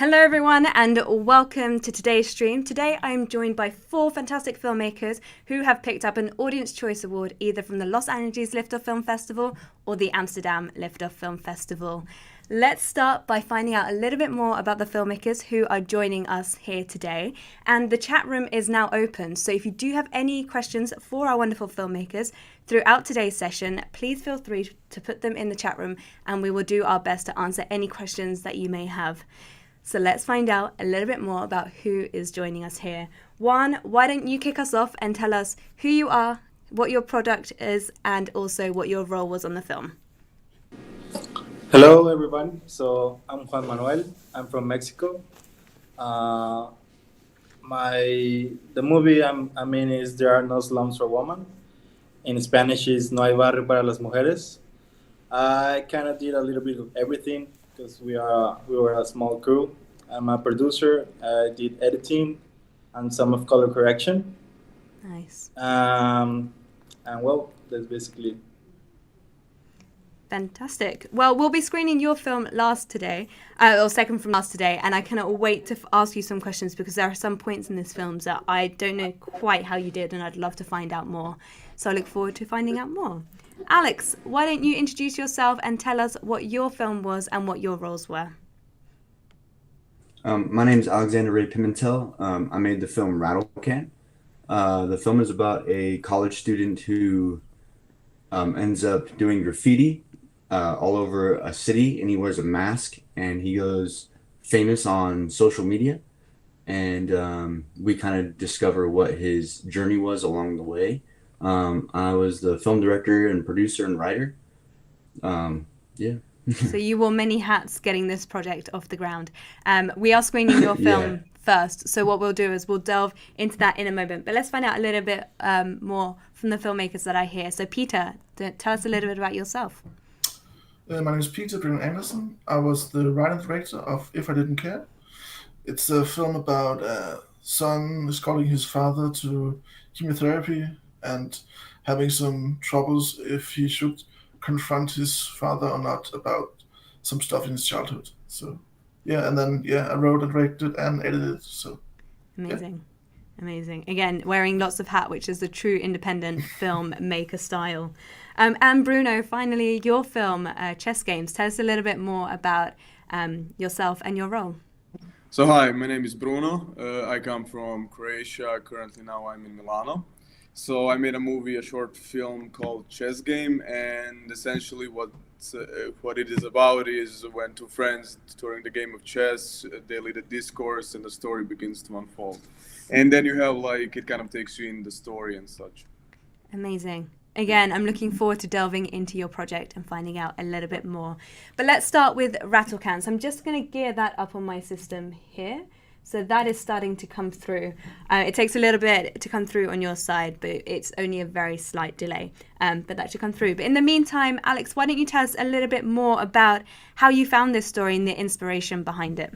Hello everyone and welcome to today's stream. Today I'm joined by 4 fantastic filmmakers who have picked up an Audience Choice Award either from the Los Angeles Lift-Off Film Festival or the Amsterdam Lift-Off Film Festival. Let's start by finding out a little bit more about the filmmakers who are joining us here today. And the chat room is now open, so if you do have any questions for our wonderful filmmakers throughout today's session, please feel free to put them in the chat room and we will do our best to answer any questions that you may have. So let's find out a little bit more about who is joining us here. Juan, why don't you kick us off and tell us who you are, what your product is, and also what your role was on the film. Hello everyone, so I'm Juan Manuel, I'm from Mexico. The movie I'm in is There Are No Slums for Women. In Spanish is No Hay Barrio para las Mujeres. I kind of did a little bit of everything because we were a small crew. I'm a producer, I did editing and some of color correction. Nice. And well, that's basically it. Fantastic. Well, we'll be screening your film second from last today, and I cannot wait to ask you some questions because there are some points in this film that I don't know quite how you did, and I'd love to find out more. So I look forward to finding out more. Alex, why don't you introduce yourself and tell us what your film was and what your roles were? My name is Alexander Raye Pimentel. I made the film Rattle-Can. The film is about a college student who ends up doing graffiti all over a city, and he wears a mask, and he goes famous on social media. And we kind of discover what his journey was along the way. I was the film director and producer and writer. Yeah. So you wore many hats getting this project off the ground. We are screening your film first, so what we'll do is we'll delve into that in a moment. But let's find out a little bit more from the filmmakers that are here. So Peter, tell us a little bit about yourself. My name is Peter Bjørklund Andersen. I was the writer and director of If I Didn't Care. It's a film about a son escorting his father to chemotherapy and having some troubles if he should confront his father or not about some stuff in his childhood. So and then I wrote and directed and edited. So amazing. Amazing. Again, wearing lots of hat, which is the true independent filmmaker style. And Bruno, finally, your film, Chess Games. Tell us a little bit more about yourself and your role. So hi, my name is Bruno. I come from Croatia. Currently now I'm in Milano. So I made a short film called Chess Game, and essentially what it is about is when 2 friends during the game of chess, they lead a discourse and the story begins to unfold. And then you have it kind of takes you in the story and such. Amazing. Again, I'm looking forward to delving into your project and finding out a little bit more. But let's start with Rattle-Can. So I'm just going to gear that up on my system here. So that is starting to come through. It takes a little bit to come through on your side, but it's only a very slight delay. But that should come through. But in the meantime, Alex, why don't you tell us a little bit more about how you found this story and the inspiration behind it?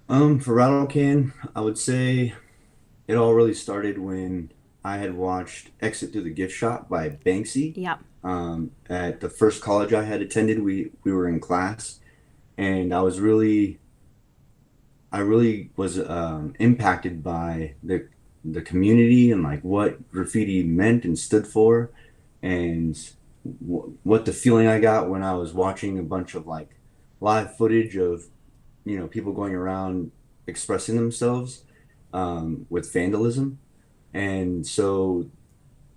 For Rattle-Can, I would say it all really started when I had watched Exit Through the Gift Shop by Banksy. Yeah. At the first college I had attended, we were in class, and I really was impacted by the community and what graffiti meant and stood for, and what the feeling I got when I was watching a bunch of live footage of people going around expressing themselves with vandalism. And so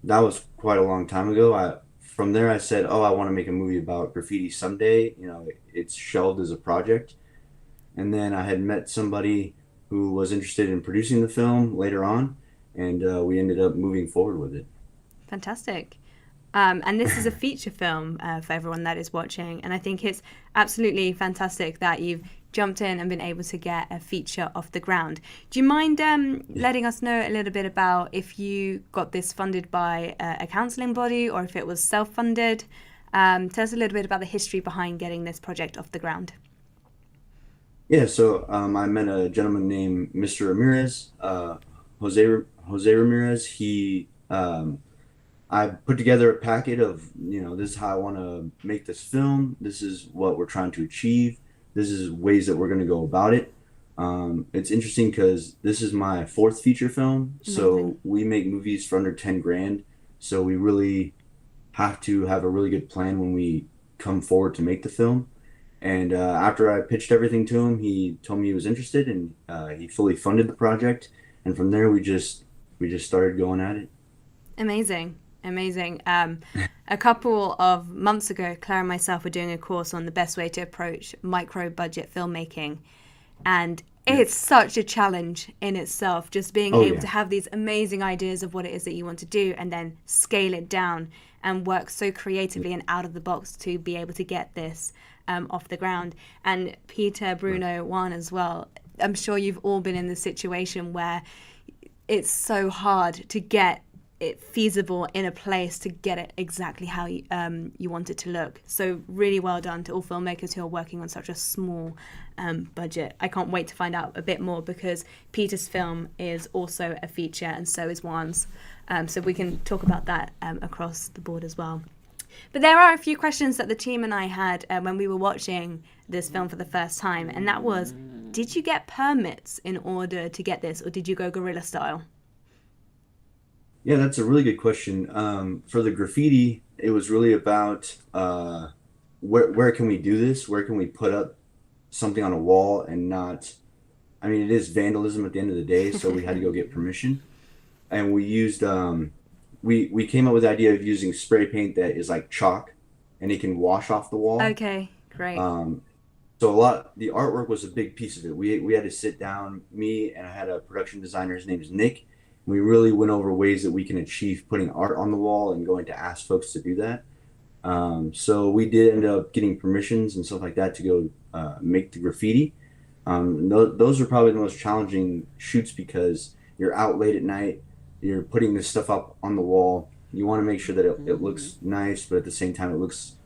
that was quite a long time ago. From there I said, I want to make a movie about graffiti someday. It's shelved as a project. And then I had met somebody who was interested in producing the film later on, and we ended up moving forward with it. Fantastic. And this is a feature film for everyone that is watching. And I think it's absolutely fantastic that you've jumped in and been able to get a feature off the ground. Do you mind letting us know a little bit about if you got this funded by a counselling body or if it was self-funded? Tell us a little bit about the history behind getting this project off the ground. Yeah, so I met a gentleman named Mr. Ramirez, Jose Ramirez. I put together a packet of, this is how I want to make this film. This is what we're trying to achieve. this is ways that we're going to go about it. It's interesting because this is my 4th feature film, so Amazing. we make movies for under 10 grand. So we really have to have a really good plan when we come forward to make the film. And after I pitched everything to him, he told me he was interested, and he fully funded the project. And from there, we just started going at it. Amazing. A couple of months ago, Claire and myself were doing a course on the best way to approach micro-budget filmmaking. And it's such a challenge in itself, just being able to have these amazing ideas of what it is that you want to do and then scale it down and work so creatively and out of the box to be able to get this off the ground. And Peter, Bruno, Juan as well, I'm sure you've all been in the situation where it's so hard to get it feasible in a place to get it exactly how you want it to look. So really well done to all filmmakers who are working on such a small budget. I can't wait to find out a bit more because Peter's film is also a feature and so is Juan's. So we can talk about that across the board as well. But there are a few questions that the team and I had when we were watching this film for the first time, and that was, did you get permits in order to get this, or did you go guerrilla style? Yeah, that's a really good question. For the graffiti, it was really about where can we do this? Where can we put up something on a wall and not, I mean, it is vandalism at the end of the day, so we had to go get permission. And we used, we came up with the idea of using spray paint that is like chalk and it can wash off the wall. Okay, great. So the artwork was a big piece of it. We had to sit down, me and I had a production designer, his name is Nick. We really went over ways that we can achieve putting art on the wall and going to ask folks to do that. So we did end up getting permissions and stuff like that to go make the graffiti. Those are probably the most challenging shoots because you're out late at night, you're putting this stuff up on the wall. You want to make sure that it looks nice, but at the same time it looks,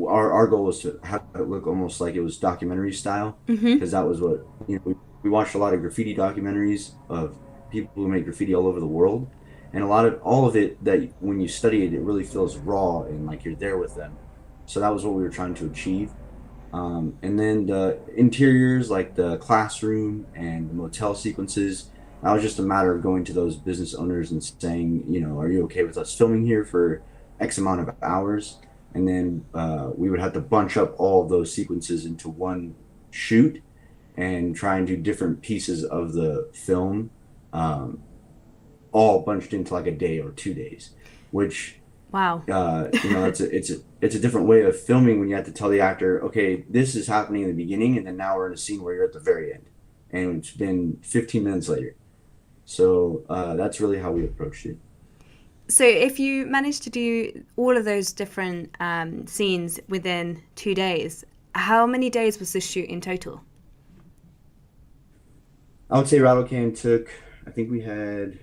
our goal was to have it look almost like it was documentary style, because that was what, we watched a lot of graffiti documentaries of people who make graffiti all over the world, and all of it, that when you study it, it really feels raw and like you're there with them. So that was what we were trying to achieve. And then the interiors, like the classroom and the motel sequences, that was just a matter of going to those business owners and saying, are you okay with us filming here for X amount of hours? And then we would have to bunch up all of those sequences into one shoot and try and do different pieces of the film, all bunched into like a day or 2 days, which, wow, it's a different way of filming when you have to tell the actor, okay, this is happening in the beginning, and then now we're in a scene where you're at the very end, and it's been 15 minutes later. So that's really how we approached it. So if you managed to do all of those different scenes within 2 days, how many days was this shoot in total? I would say Rattle-Can took, I think we had,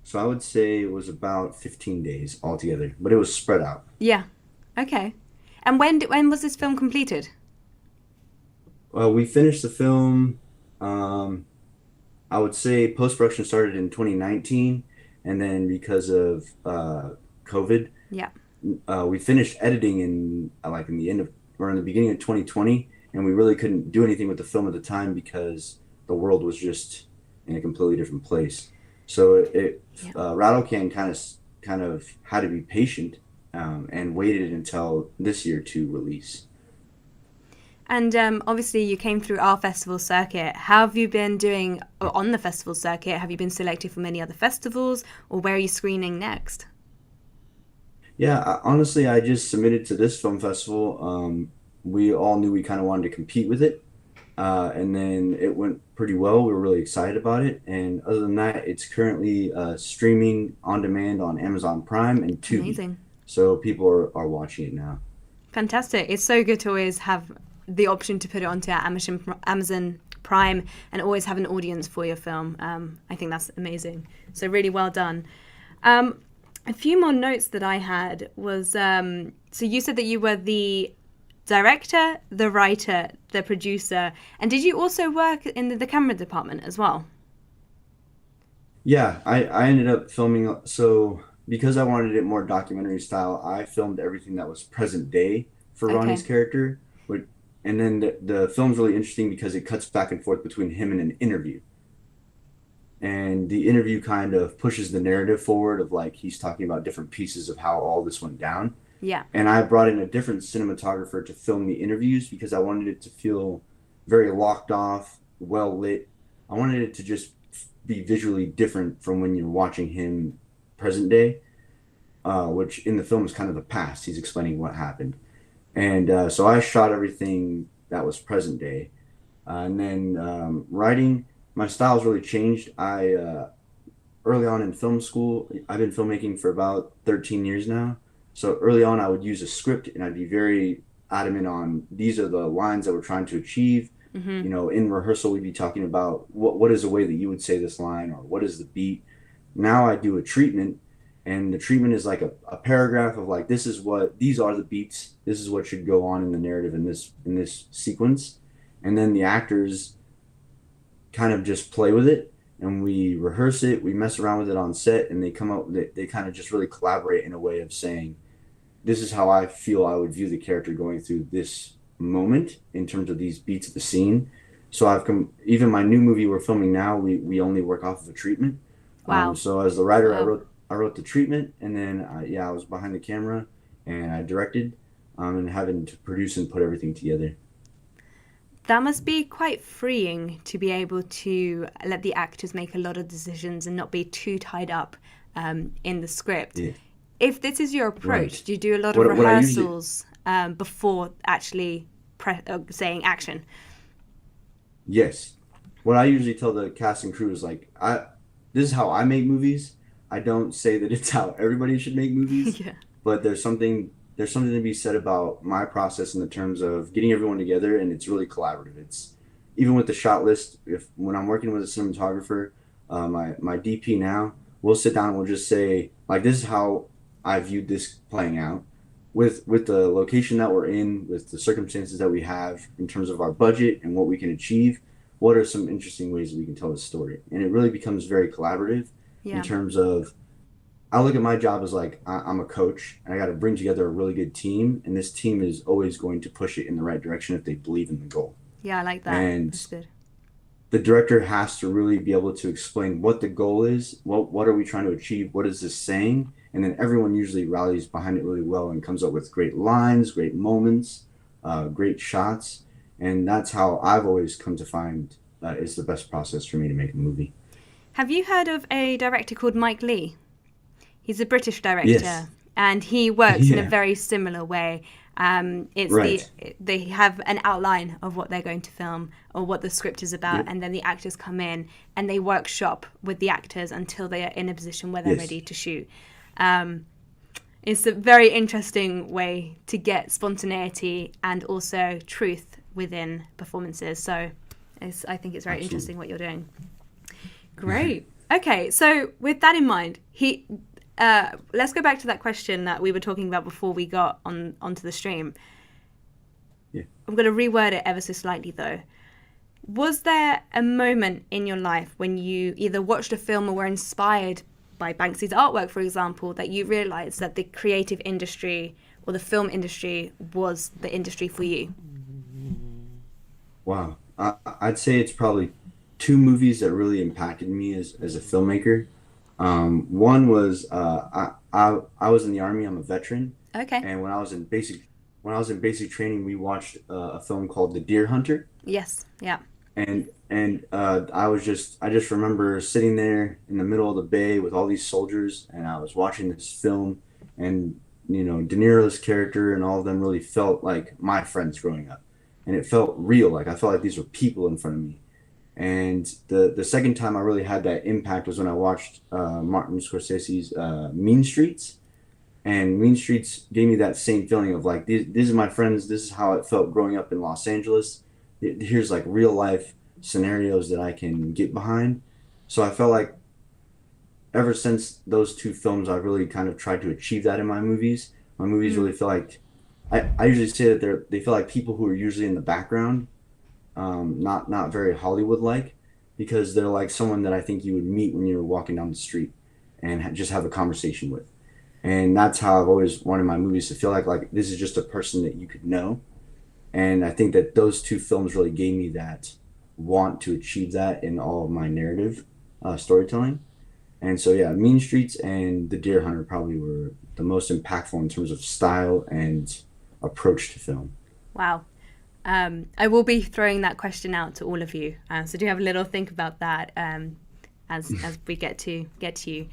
so I would say it was about 15 days altogether, but it was spread out. Yeah. Okay. And when was this film completed? We finished the film, I would say post-production started in 2019, and then because of COVID, we finished editing in the beginning of 2020, and we really couldn't do anything with the film at the time because the world was just in a completely different place. So Rattle-Can kind of had to be patient and waited until this year to release. And obviously you came through our festival circuit. How have you been doing on the festival circuit? Have you been selected for many other festivals, or where are you screening next? Yeah, honestly, I just submitted to this film festival. We all knew we kind of wanted to compete with it. And then it went pretty well. We were really excited about it. And other than that, it's currently streaming on demand on Amazon Prime and Tubi. Amazing. So people are watching it now. Fantastic. It's so good to always have the option to put it onto Amazon Prime and always have an audience for your film. I think that's amazing. So really well done. A few more notes that I had was, so you said that you were the director, the writer, the producer, and did you also work in the camera department as well? Yeah, I ended up filming, so because I wanted it more documentary style, I filmed everything that was present day for Ronnie's character, and then the film's really interesting because it cuts back and forth between him and an interview. And the interview kind of pushes the narrative forward of like he's talking about different pieces of how all this went down. Yeah. And I brought in a different cinematographer to film the interviews because I wanted it to feel very locked off, well lit. I wanted it to just be visually different from when you're watching him present day, which in the film is kind of the past. He's explaining what happened. And so I shot everything that was present day. And then writing, my style's really changed. I early on in film school, I've been filmmaking for about 13 years now. So early on, I would use a script and I'd be very adamant on these are the lines that we're trying to achieve. You know, in rehearsal, we'd be talking about what is the way that you would say this line or what is the beat. Now I do a treatment, and the treatment is like a paragraph of like, these are the beats. This is what should go on in the narrative in this sequence. And then the actors kind of just play with it, and we rehearse it, we mess around with it on set, and they come up, they kind of just really collaborate in a way of saying, this is how I feel I would view the character going through this moment in terms of these beats of the scene. So even my new movie we're filming now, we only work off of a treatment. Wow. So as the writer, I wrote the treatment, and then I was behind the camera and I directed, and having to produce and put everything together. That must be quite freeing to be able to let the actors make a lot of decisions and not be too tied up in the script. Yeah. If this is your approach, Right. do you do a lot of What I rehearsals before actually saying action? Yes. What I usually tell the cast and crew is like, this is how I make movies. I don't say that it's how everybody should make movies, Yeah. but there's something to be said about my process in the terms of getting everyone together, and it's really collaborative. It's even with the shot list. When I'm working with a cinematographer, my DP now, we'll sit down and we'll just say like, this is how I viewed this playing out with the location that we're in, with the circumstances that we have in terms of our budget and what we can achieve. What are some interesting ways that we can tell this story? And it really becomes very collaborative in terms of, I look at my job as like, I'm a coach and I got to bring together a really good team. And this team is always going to push it in the right direction if they believe in the goal. Yeah, I like that. And that's good. The director has to really be able to explain what the goal is. What are we trying to achieve? What is this saying? And then everyone usually rallies behind it really well and comes up with great lines, great moments, great shots. And that's how I've always come to find that is the best process for me to make a movie. Have you heard of a director called Mike Leigh? He's a British director, Yes. and he works in a Yeah. very similar way. It's Right. they have an outline of what they're going to film or what the script is about, Yep. and then the actors come in and they workshop with the actors until they are in a position where they're Yes. ready to shoot. It's a very interesting way to get spontaneity and also truth within performances. So I think it's very Absolutely. interesting what you're doing. Great. Okay, so with that in mind, let's go back to that question that we were talking about before we got onto the stream. Yeah. I'm going to reword it ever so slightly, though. Was there a moment in your life when you either watched a film or were inspired by Banksy's artwork, for example, that you realized that the creative industry or the film industry was the industry for you? Wow. I'd say it's probably two movies that really impacted me as a filmmaker. One was I was in the Army. I'm a veteran, Okay. and when I was in basic training, we watched a film called The Deer Hunter, Yes. Yeah. and I just remember sitting there in the middle of the bay with all these soldiers, and I was watching this film, and De Niro's character and all of them really felt like my friends growing up, and it felt real. Like I felt like these were people in front of me. And the second time I really had that impact was when I watched Martin Scorsese's Mean Streets. And Mean Streets gave me that same feeling of like, these are my friends. This is how it felt growing up in Los Angeles. Here's like real life scenarios that I can get behind. So I felt like ever since those two films, I've really kind of tried to achieve that in my movies. My movies really feel like, I usually say that they feel like people who are usually in the background. Not very Hollywood-like, because they're like someone that I think you would meet when you're walking down the street and just have a conversation with. And that's how I've always wanted my movies to feel like this is just a person that you could know. And I think that those two films really gave me that want to achieve that in all of my narrative storytelling. And so, yeah, Mean Streets and The Deer Hunter probably were the most impactful in terms of style and approach to film. Wow. I will be throwing that question out to all of you. So do have a little think about that as we get to you.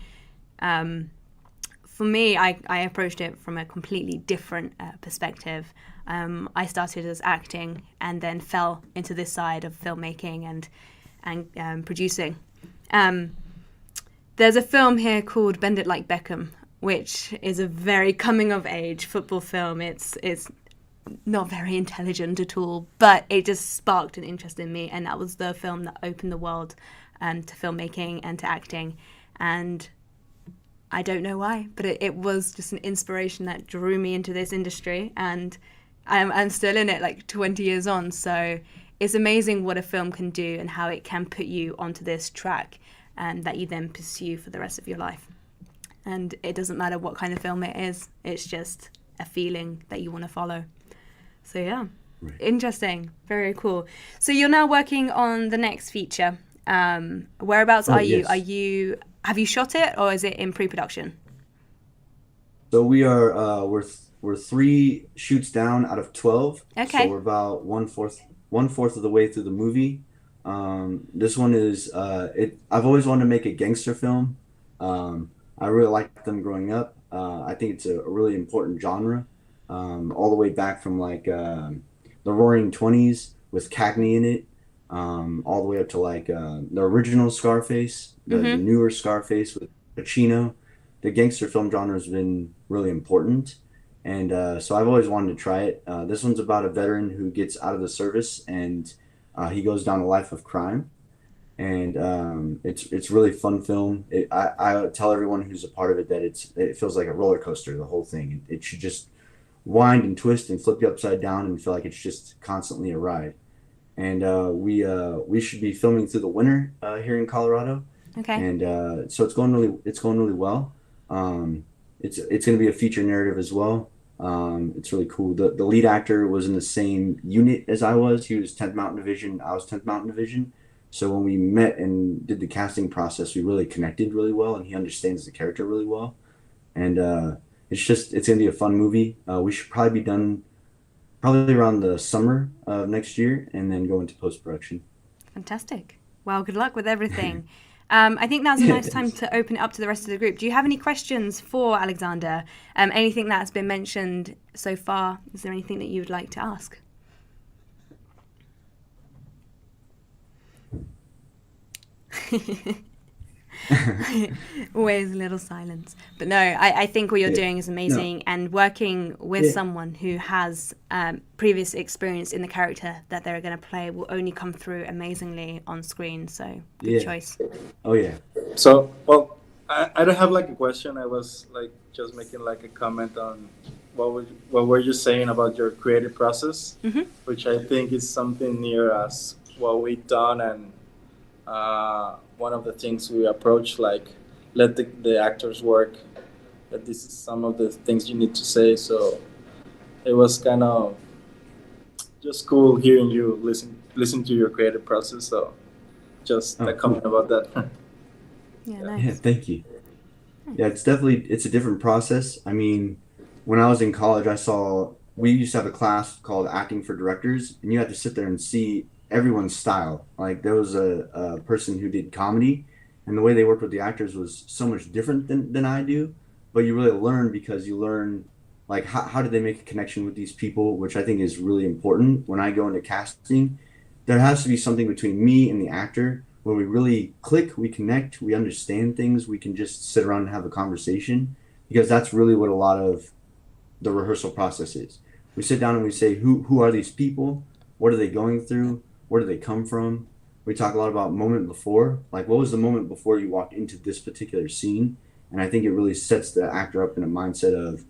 For me, I approached it from a completely different perspective. I started as acting and then fell into this side of filmmaking and producing. There's a film here called Bend It Like Beckham, which is a very coming-of-age football film. It's not very intelligent at all, but it just sparked an interest in me, and that was the film that opened the world to filmmaking and to acting. And I don't know why, but it was just an inspiration that drew me into this industry, and I'm still in it like 20 years on. So it's amazing what a film can do and how it can put you onto this track and that you then pursue for the rest of your life. And it doesn't matter what kind of film it is, it's just a feeling that you want to follow. So yeah, right. Interesting, very cool. So you're now working on the next feature. Whereabouts are you? Yes. Have you shot it, or is it in pre-production? So we are we're 3 shoots down out of 12. Okay. So we're about one fourth of the way through the movie. This one is I've always wanted to make a gangster film. I really liked them growing up. I think it's a really important genre. All the way back from like the Roaring Twenties with Cagney in it, all the way up to like the original Scarface, the newer Scarface with Pacino. The gangster film genre has been really important, and so I've always wanted to try it. This one's about a veteran who gets out of the service and he goes down a life of crime, and it's really fun film. I tell everyone who's a part of it that it feels like a roller coaster, the whole thing. It should just wind and twist and flip you upside down and feel like it's just constantly a ride. And we should be filming through the winter here in Colorado. Okay. And so it's going really well. It's going to be a feature narrative as well. It's really cool. The lead actor was in the same unit as I was. He was 10th Mountain Division. I was 10th Mountain Division. So when we met and did the casting process, we really connected really well, and he understands the character really well. And it's going to be a fun movie. We should probably be done probably around the summer of next year and then go into post-production. Fantastic. Well, good luck with everything. I think now's a nice time to open it up to the rest of the group. Do you have any questions for Alexander? Anything that's been mentioned so far? Is there anything that you would like to ask? Always a little silence. But no, I think what you're doing is amazing, and working with someone who has previous experience in the character that they're going to play will only come through amazingly on screen. So good choice. Oh yeah. So, well, I don't have like a question. I was like just making like a comment on what were you saying about your creative process, which I think is something near as what we've done, and one of the things we approach, like let the actors work, that this is some of the things you need to say. So it was kind of just cool hearing you listen to your creative process. So just a comment about that. Yeah, nice. Yeah, thank you. Yeah, it's a different process. I mean, when I was in college, we used to have a class called Acting for Directors, and you had to sit there and see everyone's style. Like there was a person who did comedy, and the way they worked with the actors was so much different than I do. But you really learn, because you learn like how did they make a connection with these people, which I think is really important. When I go into casting, there has to be something between me and the actor where we really click, we connect, we understand things, we can just sit around and have a conversation, because that's really what a lot of the rehearsal process is. We sit down and we say, who are these people? What are they going through? Where do they come from? We talk a lot about moment before, like what was the moment before you walked into this particular scene? And I think it really sets the actor up in a mindset of,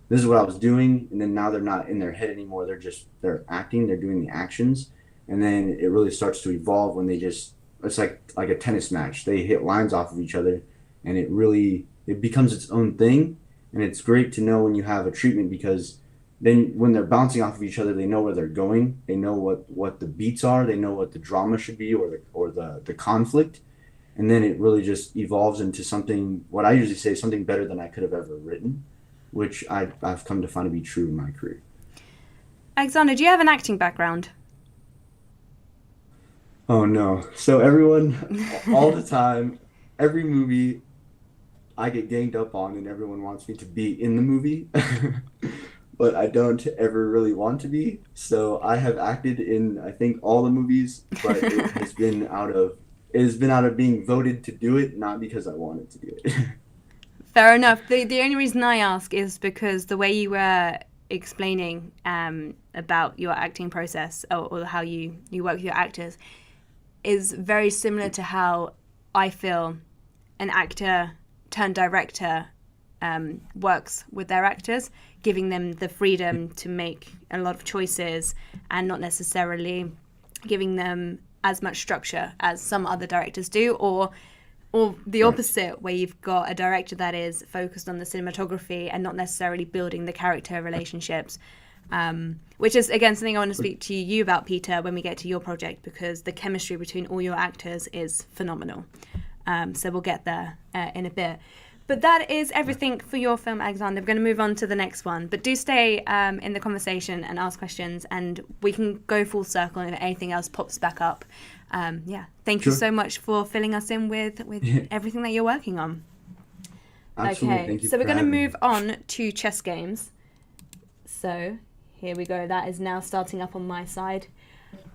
this is what I was doing, and then now they're not in their head anymore. They're acting, they're doing the actions, and then it really starts to evolve when it's like a tennis match. They hit lines off of each other, and it becomes its own thing. And it's great to know when you have a treatment, because then when they're bouncing off of each other, they know where they're going. They know what the beats are. They know what the drama should be, or the conflict. And then it really just evolves into something, what I usually say, something better than I could have ever written, which I've come to find to be true in my career. Alexander, do you have an acting background? Oh no. So everyone, all the time, every movie I get ganged up on and everyone wants me to be in the movie, but I don't ever really want to be. So I have acted in, I think, all the movies, but it has been out of being voted to do it, not because I wanted to do it. Fair enough. The only reason I ask is because the way you were explaining about your acting process or how you work with your actors is very similar to how I feel an actor turned director works with their actors, giving them the freedom to make a lot of choices and not necessarily giving them as much structure as some other directors do, or the opposite, where you've got a director that is focused on the cinematography and not necessarily building the character relationships, which is, again, something I want to speak to you about, Peter, when we get to your project, because the chemistry between all your actors is phenomenal. So we'll get there in a bit. But that is everything for your film, Alexander. We're going to move on to the next one. But do stay in the conversation and ask questions, and we can go full circle and if anything else pops back up. Thank you so much for filling us in with everything that you're working on. Absolutely. Okay, Thank you so we're for going to having move me. on to chess games. So here we go. That is now starting up on my side.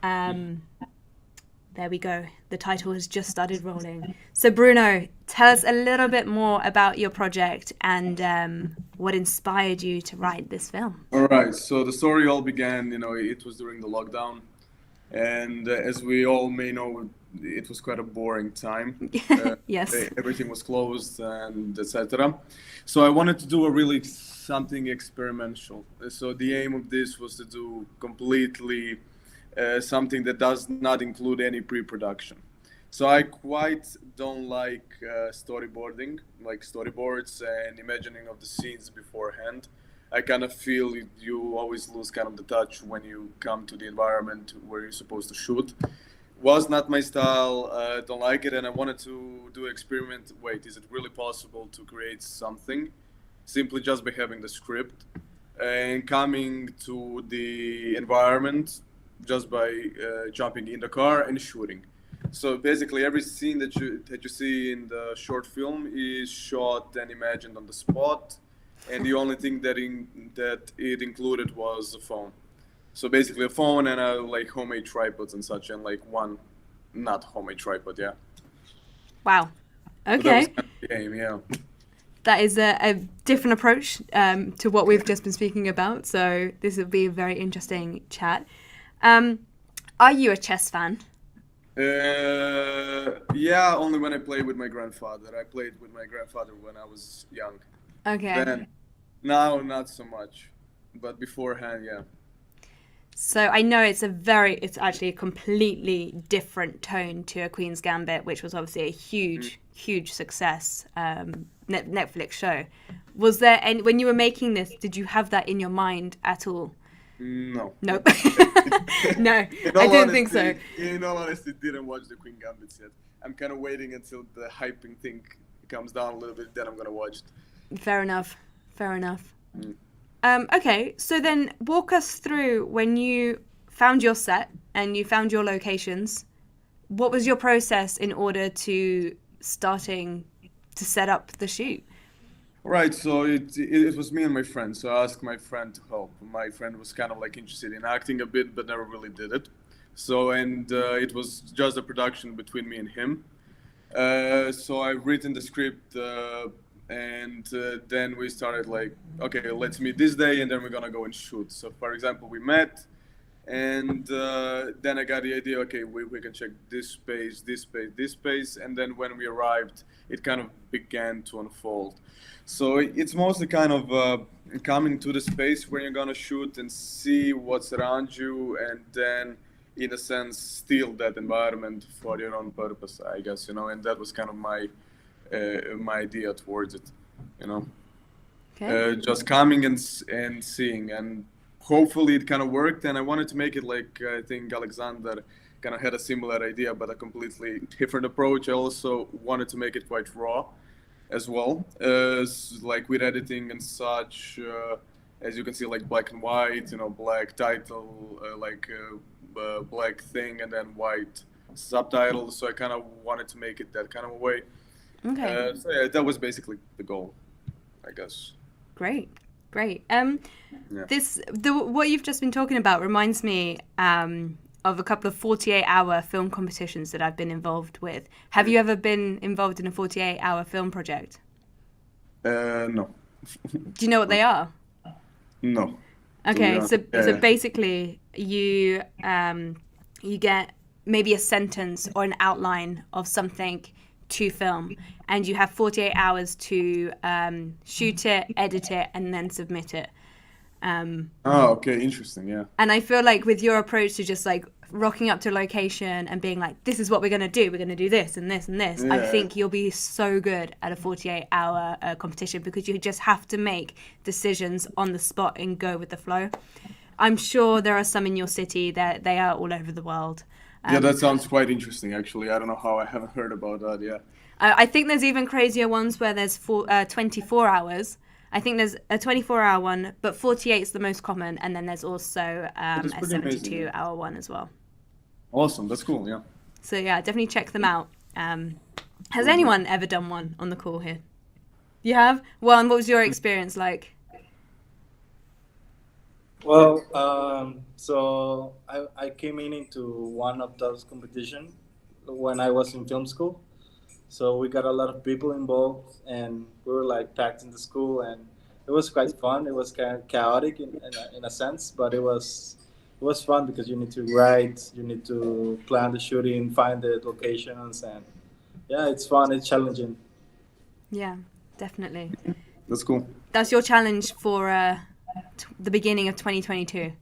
There we go. The title has just started rolling. So Bruno, tell us a little bit more about your project and what inspired you to write this film. All right, so the story all began, it was during the lockdown. And as we all may know, it was quite a boring time. Yes. Everything was closed and etc. So I wanted to do something experimental. So the aim of this was to do completely something that does not include any pre-production. So I quite don't like storyboarding, like storyboards and imagining of the scenes beforehand. I kind of feel you always lose kind of the touch when you come to the environment where you're supposed to shoot. Was not my style, don't like it, and I wanted to do an experiment. Wait, is it really possible to create something simply just by having the script and coming to the environment just by jumping in the car and shooting? So basically every scene that you see in the short film is shot and imagined on the spot, and the only thing that it included was a phone. So basically a phone and like homemade tripods and such, and like one not homemade tripod, yeah. Wow. So that Okay. was kind of the aim, yeah. That is a different approach to what we've just been speaking about. So this will be a very interesting chat. Are you a chess fan? Yeah, only when I play with my grandfather. I played with my grandfather when I was young. Okay. Then, now not so much, but beforehand, yeah. So I know it's actually a completely different tone to A Queen's Gambit, which was obviously a huge success Netflix show. Was there any, when you were making this, did you have that in your mind at all? No. Nope. No, I didn't think so. In all honesty, didn't watch the Queen Gambit yet. I'm kind of waiting until the hyping thing comes down a little bit, then I'm gonna watch it. Fair enough. Okay, so then walk us through when you found your set and you found your locations. What was your process in order to starting to set up the shoot? Right, so it was me and my friend. So I asked my friend to help. My friend was kind of like interested in acting a bit, but never really did it. So, and it was just a production between me and him. So I've written the script, and then we started like, okay, let's meet this day, and then we're gonna go and shoot. So, for example, we met, and then I got the idea, okay, we can check this space, and then when we arrived, it kind of began to unfold. So it's mostly kind of coming to the space where you're gonna shoot and see what's around you, and then, in a sense, steal that environment for your own purpose, I guess, and that was kind of my idea towards it, Okay. just coming and seeing, and hopefully it kind of worked, and I wanted to make it like I think Alexander kind of had a similar idea, but a completely different approach. I also wanted to make it quite raw as well, like with editing and such. As you can see, like black and white, black title, black thing, and then white subtitles. So I kind of wanted to make it that kind of a way. Okay. So yeah, that was basically the goal, I guess. Great. Yeah. What you've just been talking about reminds me of a couple of 48-hour film competitions that I've been involved with. Have you ever been involved in a 48-hour film project? No. Do you know what they are? No. Okay, Yeah. so basically you get maybe a sentence or an outline of something to film, and you have 48 hours to shoot it, edit it, and then submit it. Okay, interesting, yeah. And I feel like with your approach to just like rocking up to a location and being like, this is what we're going to do this and this and this, I Yeah. think you'll be so good at a 48-hour competition, because you just have to make decisions on the spot and go with the flow. I'm sure there are some in your city that they are all over the world. Yeah, that sounds quite interesting, actually. I don't know how I haven't heard about that, yeah. I think there's even crazier ones where there's 24 hours. I think there's a 24-hour one, but 48 is the most common, and then there's also a That's pretty amazing, 72-hour one as well. Awesome, that's cool, yeah. So yeah, definitely check them out. Has anyone ever done one on the call here? You have? Well, what was your experience like? Well, so I came into one of those competitions when I was in film school. So we got a lot of people involved, and we were like packed in the school, and it was quite fun. It was kind of chaotic in a sense, but it was fun because you need to write, you need to plan the shooting, find the locations, and yeah, it's fun. It's challenging. Yeah, definitely. That's cool. That's your challenge for the beginning of 2022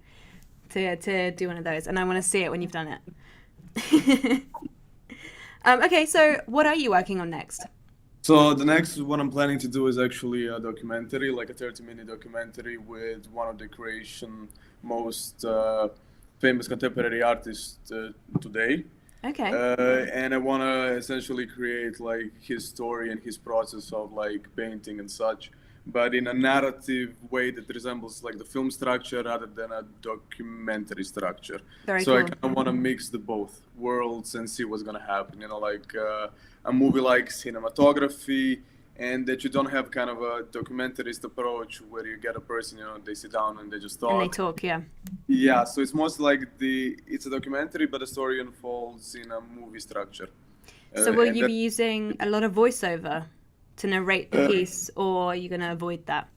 to do one of those, and I want to see it when you've done it. Okay, so what are you working on next? So the next one I'm planning to do is actually a documentary, like a 30-minute documentary with one of the Croatian most famous contemporary artists today. Okay. And I want to essentially create like his story and his process of like painting and such, but in a narrative way that resembles like the film structure rather than a documentary structure. Very So I cool. kind of want to mix the both worlds and see what's going to happen. Like a movie like Cinematography, and that you don't have kind of a documentarist approach where you get a person, they sit down and they just talk. And they talk, yeah. Yeah, so it's most like it's a documentary, but the story unfolds in a movie structure. So will and you be using a lot of voiceover to narrate the piece, or are you going to avoid that?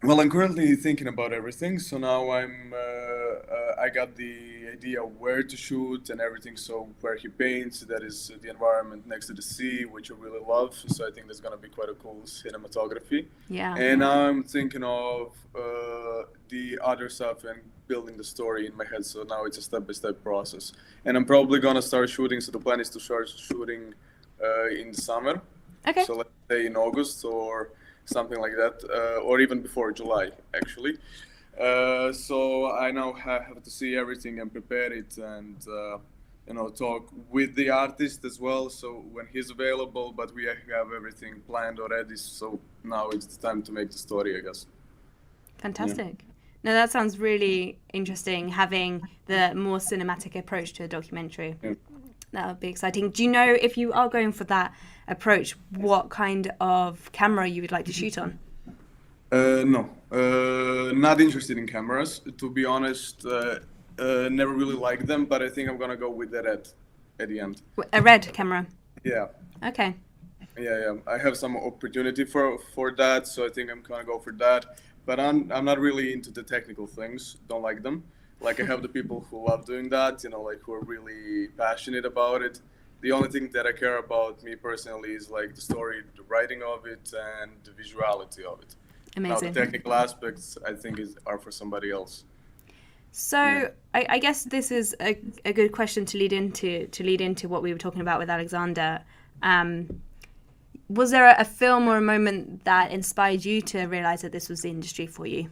Well, I'm currently thinking about everything. So now I got the idea where to shoot and everything. So where he paints, that is the environment next to the sea, which I really love. So I think there's going to be quite a cool cinematography. Yeah. And I'm thinking of the other stuff and building the story in my head. So now it's a step-by-step process. And I'm probably going to start shooting. So the plan is to start shooting in the summer. Okay. So let's say in August or something like that, or even before July, actually. So I now have to see everything and prepare it and, talk with the artist as well. So when he's available, but we have everything planned already. So now it's time to make the story, I guess. Fantastic. Yeah. No, that sounds really interesting, having the more cinematic approach to a documentary. Yeah. That would be exciting. Do you know, if you are going for that approach, what kind of camera you would like to shoot on? No, not interested in cameras. To be honest, never really liked them, but I think I'm going to go with the red at the end. A red camera? Yeah. Okay. Yeah. I have some opportunity for that, so I think I'm going to go for that. But I'm not really into the technical things. Don't like them. Like I have the people who love doing that, like who are really passionate about it. The only thing that I care about, me personally, is like the story, the writing of it, and the visuality of it. Amazing. Now the technical aspects, I think, are for somebody else. So yeah. I guess this is a good question to lead into what we were talking about with Alexander. Was there a film or a moment that inspired you to realize that this was the industry for you?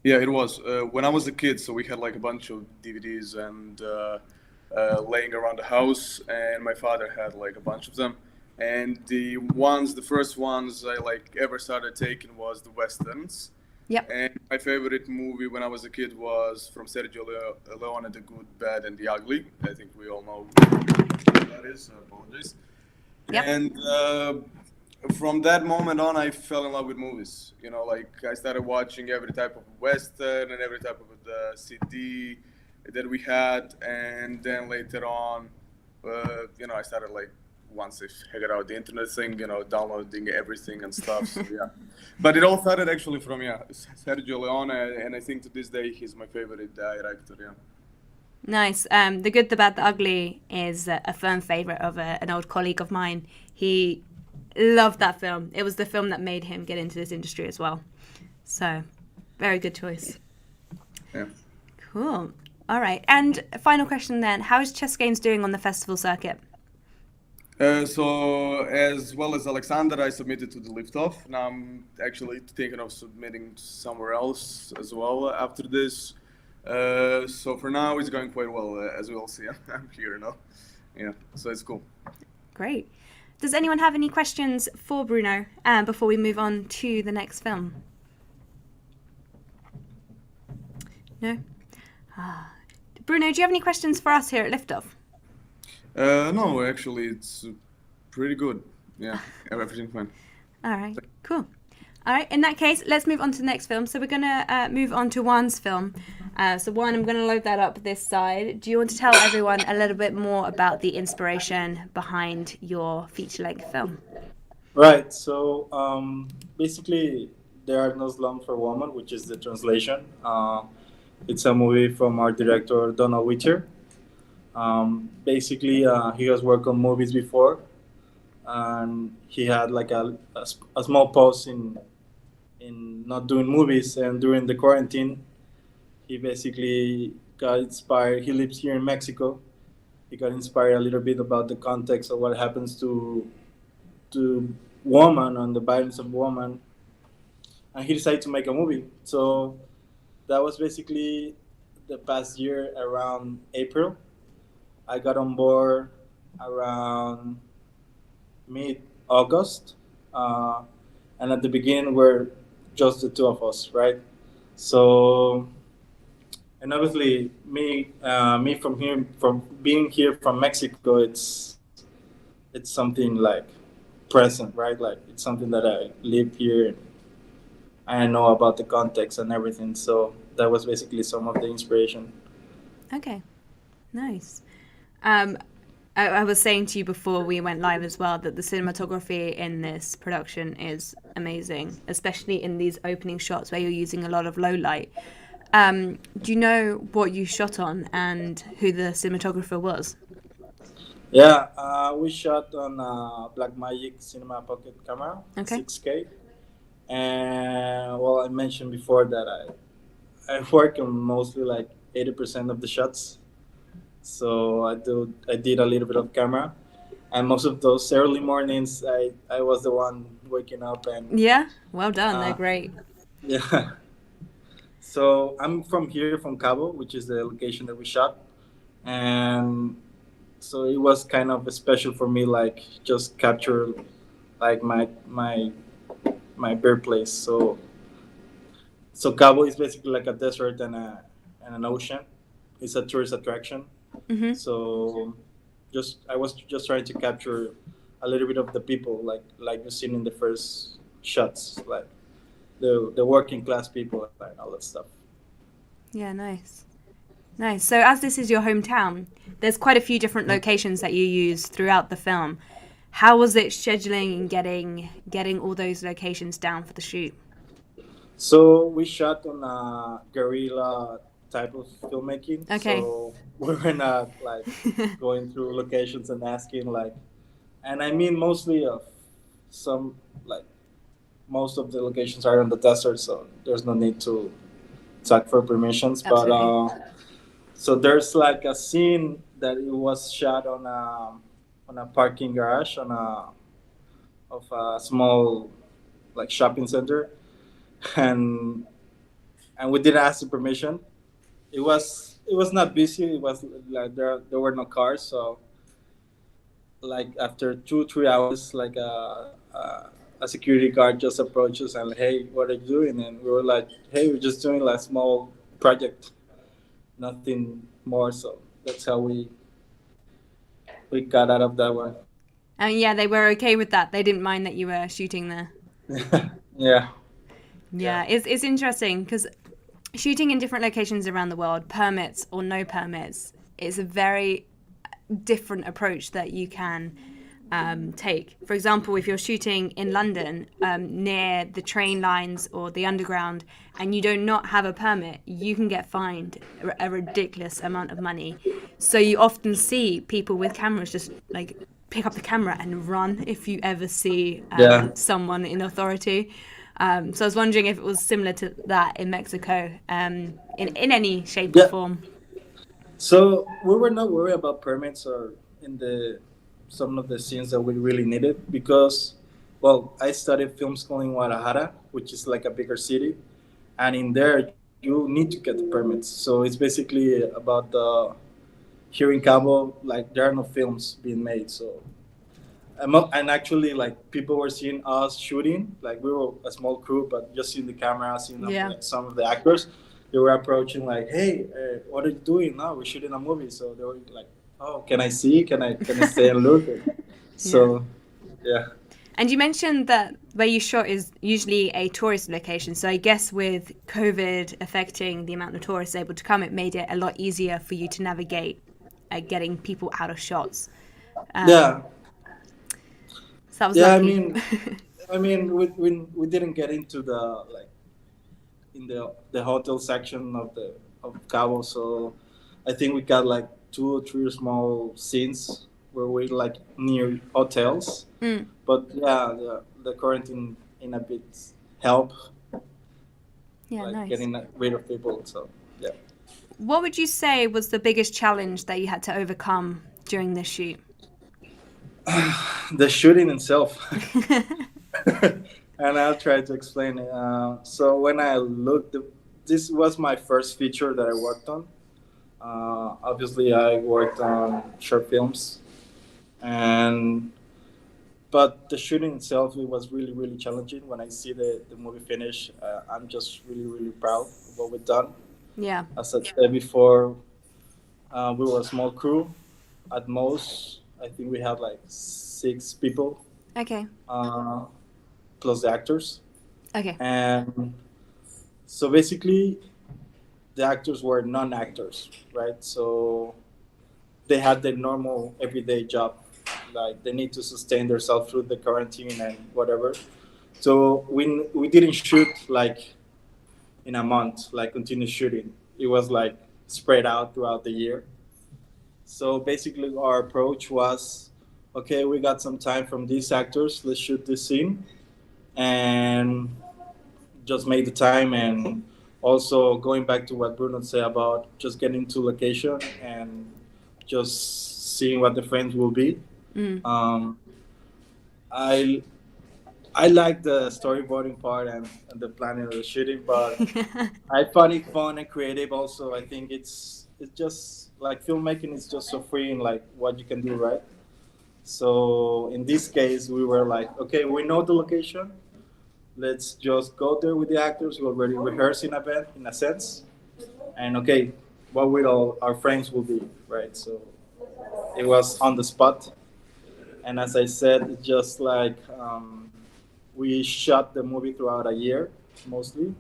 Yeah, it was. When I was a kid, so we had like a bunch of DVDs and laying around the house, and my father had like a bunch of them. And the first ones I like ever started taking was the westerns. Yep. And my favorite movie when I was a kid was from Sergio Leone, The Good, Bad, and the Ugly. I think we all know what that is. I apologize. Yep. And from that moment on, I fell in love with movies. You know, like I started watching every type of western and every type of the CD that we had, and then later on, you know, I started like once I figured out the internet thing, you know, downloading everything and stuff. So yeah, but it all started actually from Sergio Leone, and I think to this day he's my favorite director. Yeah. Nice. The Good, the Bad, the Ugly is a firm favourite of an old colleague of mine. He loved that film. It was the film that made him get into this industry as well. So, very good choice. Yeah. Cool. All right. And final question then. How is Chess Games doing on the festival circuit? So, as well as Alexander, I submitted to the Lift-Off. Now I'm actually thinking of submitting somewhere else as well after this. So for now, it's going quite well, as we'll see. I'm here now. Yeah, so it's cool. Great. Does anyone have any questions for Bruno before we move on to the next film? No? Bruno, do you have any questions for us here at Lift-Off? No, actually, it's pretty good. Yeah, everything's fine. All right, cool. All right, in that case, let's move on to the next film. So we're going to move on to Juan's film. So Juan, I'm going to load that up this side. Do you want to tell everyone a little bit more about the inspiration behind your feature-length film? Right. So basically, There Are No Slums for Women, which is the translation. It's a movie from our director, Donald Witcher. Basically, he has worked on movies before, and he had like a small pause in not doing movies. And during the quarantine, he basically got inspired. He lives here in Mexico. He got inspired a little bit about the context of what happens to women and the violence of women, and he decided to make a movie. So that was basically the past year around April. I got on board around mid-August, and at the beginning we're just the two of us, right? So, and obviously me from being here from Mexico, it's something like present, right? Like it's something that I live here and I know about the context and everything. So that was basically some of the inspiration. Okay, nice. I was saying to you before we went live as well that the cinematography in this production is amazing, especially in these opening shots where you're using a lot of low light. Do you know what you shot on and who the cinematographer was? Yeah, we shot on a Blackmagic Cinema Pocket camera, Okay. 6K. And well, I mentioned before that I work on mostly like 80% of the shots. So I did a little bit of camera, and most of those early mornings I was the one waking up and Yeah, well done. They're great. yeah. So I'm from here, from Cabo, which is the location that we shot, and so it was kind of special for me, like just capture like my birthplace. So Cabo is basically like a desert and an ocean. It's a tourist attraction. Mm-hmm. So I was just trying to capture a little bit of the people, like you've seen in the first shots, like the working class people and all that stuff. Yeah, nice. Nice. So as this is your hometown, there's quite a few different locations that you use throughout the film. How was it scheduling and getting all those locations down for the shoot? So we shot on a guerrilla type of filmmaking. Okay. So we were not like going through locations and asking like, and I mean mostly of some like most of the locations are in the desert, so there's no need to ask for permissions. Absolutely. But so there's like a scene that it was shot on a parking garage of a small like shopping center, and and we didn't ask the permission. It was not busy. It was like there were no cars, so like after 2-3 hours, like a security guard just approached us and like, hey, what are you doing? And we were like, hey, we're just doing like a small project, nothing more. So that's how we got out of that one. And yeah, they were okay with that. They didn't mind that you were shooting there. Yeah. Yeah, it's interesting because shooting in different locations around the world, permits or no permits, is a very different approach that you can take. For example, if you're shooting in London near the train lines or the underground and you do not have a permit, you can get fined a ridiculous amount of money. So you often see people with cameras just like pick up the camera and run if you ever see someone in authority. So I was wondering if it was similar to that in Mexico, in any shape or form. So we were not worried about permits or in some of the scenes that we really needed because, well, I studied film school in Guadalajara, which is like a bigger city, and in there you need to get the permits. So it's basically about here in Cabo, like there are no films being made. So and actually, like people were seeing us shooting, like we were a small crew, but just seeing the camera, seeing like, some of the actors, they were approaching like, hey, what are you doing now? We're shooting a movie. So they were like, oh, can I see? Can I stay and look? So, yeah. And you mentioned that where you shot is usually a tourist location. So I guess with COVID affecting the amount of tourists able to come, it made it a lot easier for you to navigate getting people out of shots. Yeah. So that was lucky. I mean, we didn't get into the hotel section of Cabo, so I think we got like 2 or 3 small scenes where we like near hotels. But yeah, the quarantine in a bit help. Yeah, like nice. Getting rid of people. So yeah. What would you say was the biggest challenge that you had to overcome during this shoot? The shooting itself. And I'll try to explain it. So when I looked, this was my first feature that I worked on. Obviously, I worked on short films, but the shooting itself, it was really, really challenging. When I see the movie finish, I'm just really, really proud of what we've done. Yeah. As I said before, we were a small crew. At most, I think we had like 6 people. Okay. Plus the actors. Okay. And so basically, the actors were non-actors, right? So they had their normal everyday job. Like they need to sustain themselves through the quarantine and whatever. So we didn't shoot like in a month, like continuous shooting. It was like spread out throughout the year. So basically our approach was, okay, we got some time from these actors, let's shoot this scene. And just make the time, and also going back to what Bruno said about just getting to location and just seeing what the frames will be. I like the storyboarding part and the planning of the shooting, but I find it fun and creative also. I think it's just like filmmaking is just so free in like what you can do, right? So in this case, we were like, okay, we know the location. Let's just go there with the actors. We already rehearsed in a sense. And okay, what will all our frames will be, right? So it was on the spot. And as I said, it's just like we shot the movie throughout a year, mostly.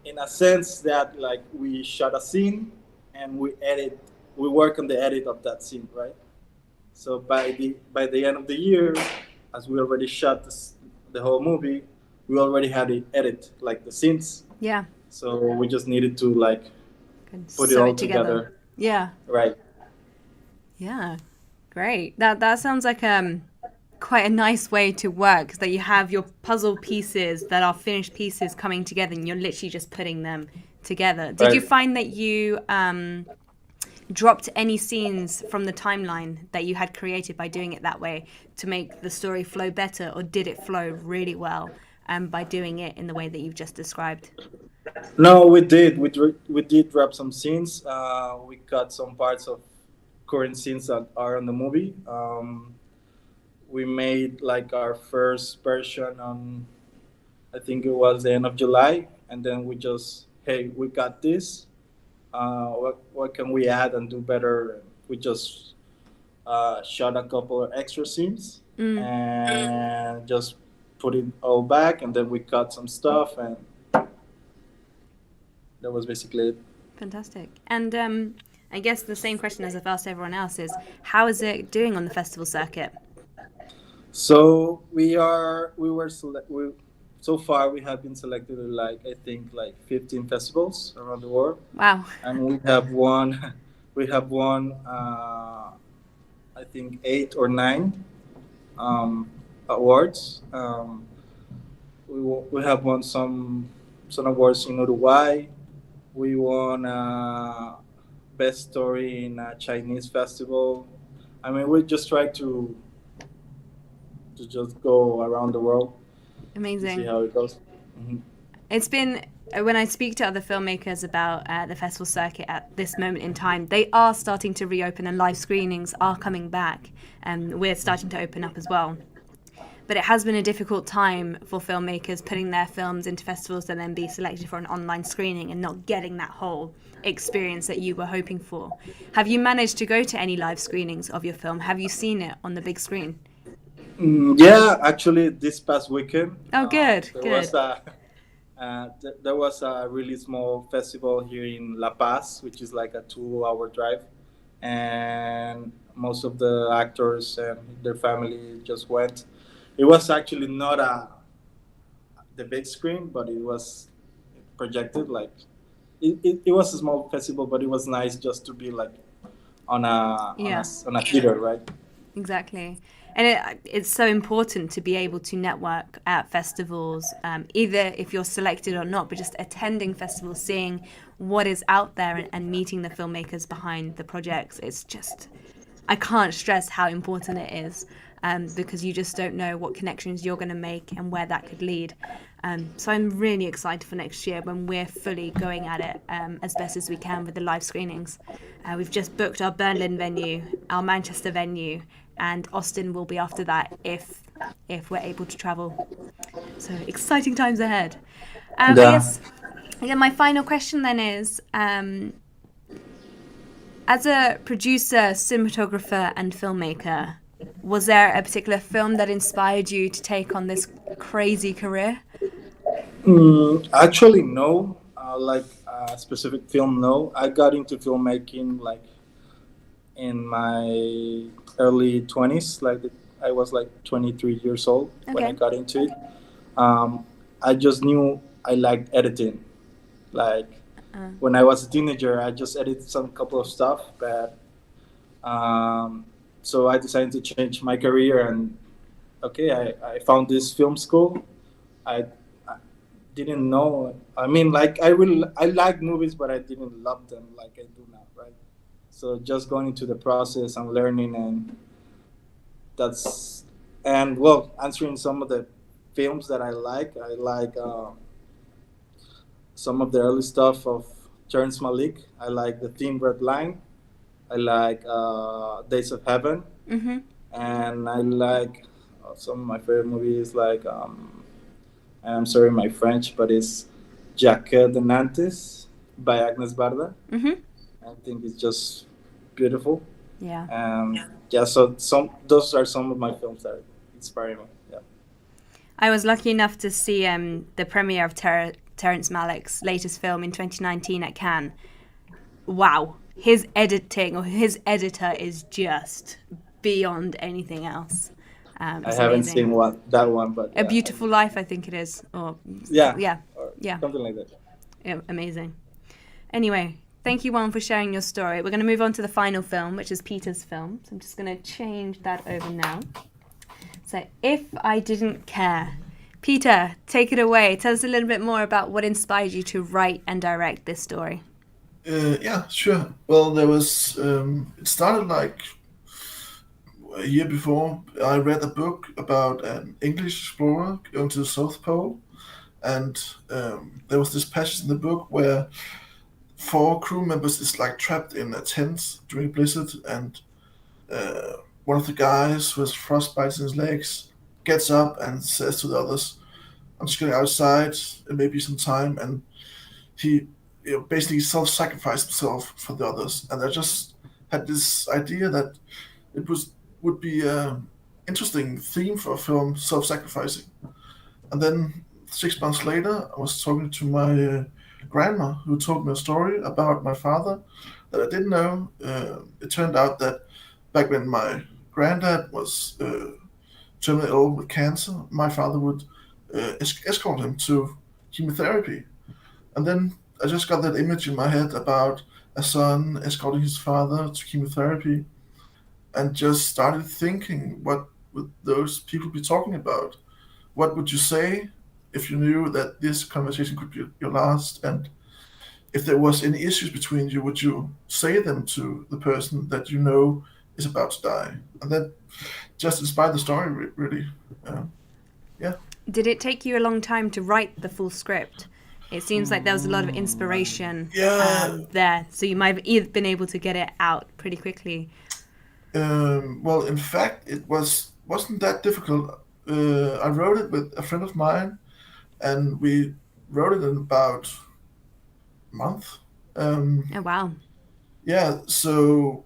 In a sense that like we shot a scene and we work on the edit of that scene, right? So by the end of the year, as we already shot the whole movie, we already had it edit, like the scenes. Yeah. So we just needed to like put it all together. Yeah. Right. Yeah. Great. That sounds like quite a nice way to work, that you have your puzzle pieces that are finished pieces coming together and you're literally just putting them together. Did you find that you dropped any scenes from the timeline that you had created by doing it that way to make the story flow better, or did it flow really well by doing it in the way that you've just described? No, we did. We did wrap some scenes. We cut some parts of current scenes that are on the movie. We made like our first version on, I think it was the end of July, and then we just, hey, we got this. What can we add and do better? We just shot a couple of extra scenes and just put it all back, and then we cut some stuff, and that was basically it. Fantastic. And I guess the same question as I've asked everyone else is, how is it doing on the festival circuit? So so far we have been selected in I think 15 festivals around the world. Wow. And we have won I think 8 or 9 awards. We have won some awards in Uruguay. We won best story in a Chinese festival. I mean, we just try to just go around the world. Amazing. See how it goes. Mm-hmm. It's been, when I speak to other filmmakers about the festival circuit at this moment in time, they are starting to reopen and live screenings are coming back, and we're starting to open up as well. But it has been a difficult time for filmmakers putting their films into festivals and then be selected for an online screening and not getting that whole experience that you were hoping for. Have you managed to go to any live screenings of your film? Have you seen it on the big screen? Yeah, actually, this past weekend. Oh, good, good. There was a really small festival here in La Paz, which is like a 2-hour drive, and most of the actors and their family just went. It was actually not the big screen, but it was projected. It was a small festival, but it was nice just to be on a theater, right? Exactly. And it's so important to be able to network at festivals, either if you're selected or not, but just attending festivals, seeing what is out there and meeting the filmmakers behind the projects. It's just, I can't stress how important it is, because you just don't know what connections you're going to make and where that could lead. So I'm really excited for next year when we're fully going at it as best as we can with the live screenings. We've just booked our Berlin venue, our Manchester venue, and Austin will be after that if we're able to travel. So exciting times ahead. I guess my final question then is, as a producer, cinematographer, and filmmaker, was there a particular film that inspired you to take on this crazy career? Actually, no. Like a specific film, no. I got into filmmaking in my early 20s. I was 23 years old when I got into it. I just knew I liked editing. When I was a teenager, I just edited some couple of stuff, but so I decided to change my career, and I found this film school. I didn't know. I mean, I like movies, but I didn't love them like I do now, right? So just going into the process and learning, and answering some of the films that I like. I like some of the early stuff of Terrence Malick. I like The Thin Red Line. I like Days of Heaven. Mm-hmm. And I like some of my favorite movies, and I'm sorry my French, but it's Jacques de Nantes by Agnes Barda. Mm-hmm. I think it's just beautiful. Yeah. So those are some of my films that inspire me. Yeah. I was lucky enough to see the premiere of Terrence Malick's latest film in 2019 at Cannes. Wow. His editing, or his editor, is just beyond anything else. I haven't seen that one, but A Beautiful Life, I think it is. Or something like that. Yeah, amazing. Anyway, thank you, Juan, for sharing your story. We're going to move on to the final film, which is Peter's film. So I'm just going to change that over now. So, If I Didn't Care. Peter, take it away. Tell us a little bit more about what inspired you to write and direct this story. Yeah, sure. Well, there was. It started a year before, I read a book about an English explorer going to the South Pole, and there was this passage in the book where 4 crew members is like trapped in a tent during a blizzard, and one of the guys with frostbites in his legs gets up and says to the others, "I'm just going outside, it may be some time," and he basically self-sacrificed himself for the others. And I just had this idea that it would be an interesting theme for a film, self-sacrificing. And then 6 months later, I was talking to my grandma, who told me a story about my father that I didn't know. It turned out that back when my granddad was terminally ill with cancer, my father would escort him to chemotherapy. And then I just got that image in my head about a son escorting his father to chemotherapy, and just started thinking, what would those people be talking about? What would you say if you knew that this conversation could be your last? And if there was any issues between you, would you say them to the person that you know is about to die? And that just inspired the story, really. Yeah. Did it take you a long time to write the full script? It seems like there was a lot of inspiration there, so you might have been able to get it out pretty quickly. Well, in fact, it wasn't that difficult. I wrote it with a friend of mine, and we wrote it in about a month. Oh, wow. Yeah, so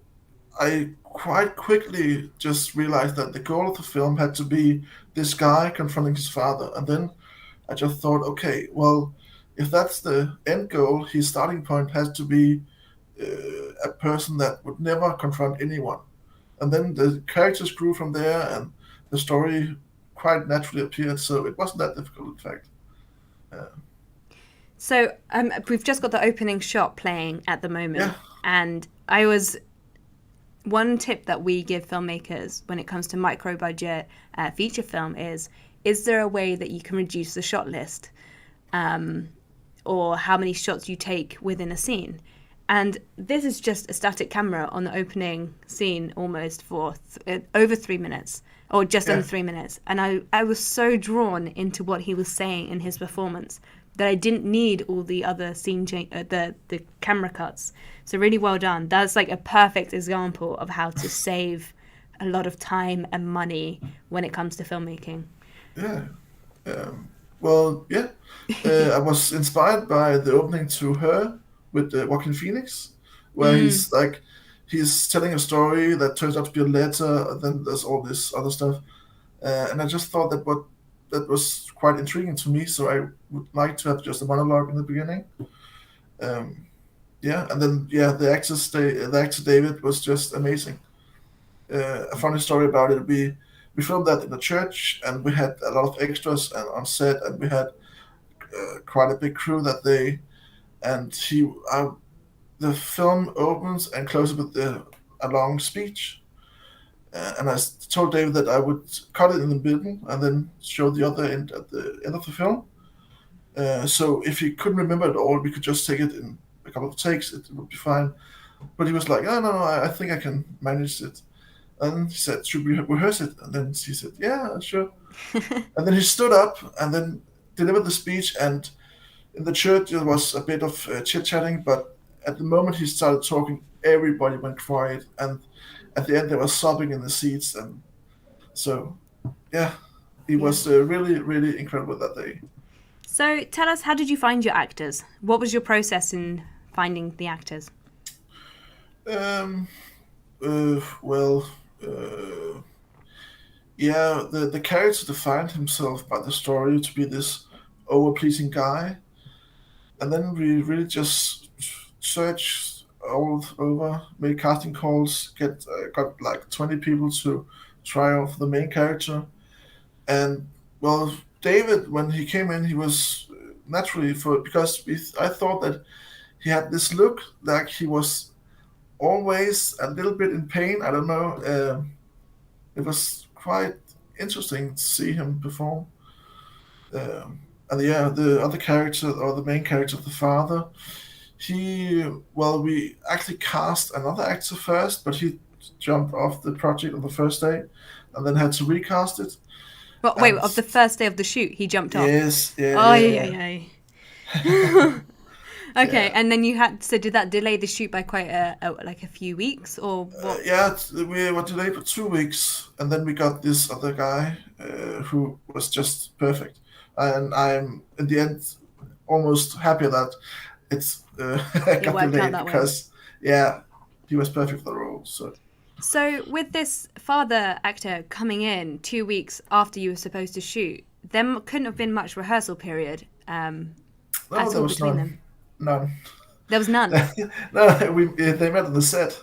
I quite quickly just realized that the goal of the film had to be this guy confronting his father. And then I just thought, okay, well, if that's the end goal, his starting point has to be a person that would never confront anyone. And then the characters grew from there, and the story quite naturally appeared. So it wasn't that difficult, in fact. So we've just got the opening shot playing at the moment. Yeah. And one tip that we give filmmakers when it comes to micro-budget feature film is there a way that you can reduce the shot list? Or how many shots you take within a scene. And this is just a static camera on the opening scene almost for over 3 minutes, or just under 3 minutes. And I was so drawn into what he was saying in his performance that I didn't need all the other scene the camera cuts. So really well done. That's like a perfect example of how to save a lot of time and money when it comes to filmmaking. Yeah. Well, yeah. I was inspired by the opening to Her with Joaquin Phoenix, where he's telling a story that turns out to be a letter, and then there's all this other stuff. And I just thought that was quite intriguing to me, so I would like to have just a monologue in the beginning. And then the actor David was just amazing. A funny story about it: we filmed that in a church, and we had a lot of extras on set, and we had quite a big crew that day. And the film opens and closes with a long speech. And I told David that I would cut it in the middle and then show the other end at the end of the film. So if he couldn't remember it all, we could just take it in a couple of takes. It would be fine. But he was like, "Oh, no, I think I can manage it." And he said, "Should we rehearse it?" And then he said, "Yeah, sure." And then he stood up and then delivered the speech. And in the church, there was a bit of chit-chatting. But at the moment he started talking, everybody went quiet. And at the end, they were sobbing in the seats. And so, yeah, he was really, really incredible that day. So tell us, how did you find your actors? What was your process in finding the actors? The character defined himself by the story to be this over-pleasing guy. And then we really just searched all over, made casting calls, got like 20 people to try off the main character. And, well, David, when he came in, he was naturally, I thought that he had this look like he was always a little bit in pain. I don't know. It was quite interesting to see him perform. The other character, or the main character, the father, we actually cast another actor first, but he jumped off the project on the first day, and then had to recast it. But wait, of the first day of the shoot, he jumped off. Yes, yeah. Oh yeah. Okay, Yeah. and then you had, so did that delay the shoot by quite a few weeks, or what? Yeah, we were delayed for 2 weeks, and then we got this other guy who was just perfect. And I'm, in the end, almost happy that it's It got worked out delayed that way. because, yeah, he was perfect for the role. So with this father actor coming in 2 weeks after you were supposed to shoot, there couldn't have been much rehearsal period No, at there all was between none. them. None. There was none. No, they met on the set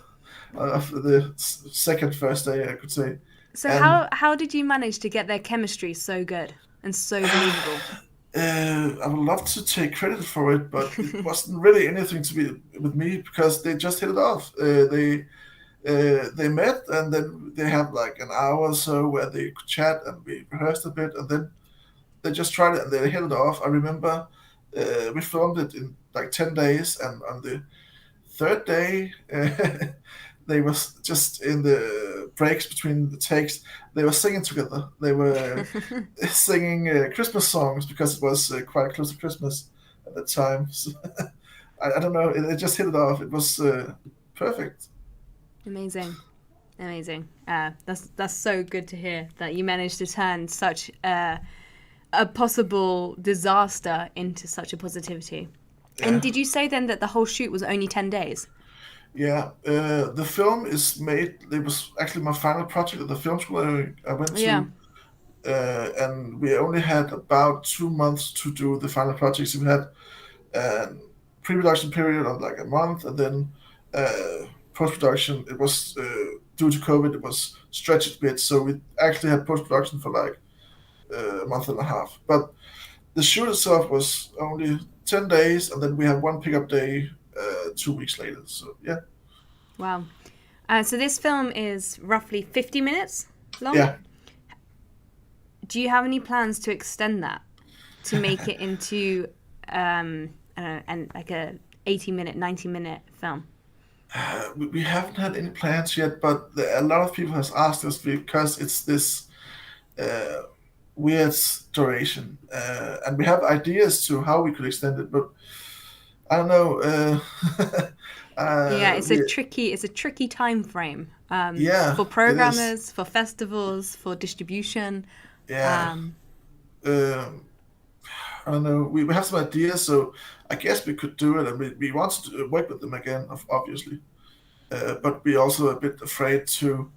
after the second first day, I could say. So And how did you manage to get their chemistry so good and so believable? I would love to take credit for it, but it wasn't really anything to be with me because they just hit it off. They met, and then they had like an hour or so where they could chat, and we rehearsed a bit, and then they just tried it and they hit it off. I remember we filmed it in like 10 days, and on the third day, they was just in the breaks between the takes. They were singing together. They were singing Christmas songs because it was quite close to Christmas at that time. So, I don't know. It just hit it off. It was perfect. Amazing. That's so good to hear that you managed to turn such a possible disaster into such a positivity. Yeah. And did you say then that the whole shoot was only 10 days? Yeah, the film is made. It was actually my final project at the film school I went to. Yeah. And we only had about 2 months to do the final project. So we had a pre-production period of like a month, and then post-production. It was due to COVID, it was stretched a bit. So we actually had post-production for like a month and a half. But the shoot itself was only 10 days, and then we had one pickup day 2 weeks later. So yeah. Wow. So this film is roughly 50 minutes long? Yeah. Do you have any plans to extend that to make it into I don't know, and like a 80-minute, 90-minute film? We haven't had any plans yet, but a lot of people has asked us because it's this weird duration, and we have ideas to how we could extend it, but I don't know. Yeah, it's a tricky time frame. Yeah, for it is. programmers, for festivals, for distribution. Yeah. I don't know. We have some ideas, so I guess we could do it, and we want to work with them again, obviously. But we're also a bit afraid to,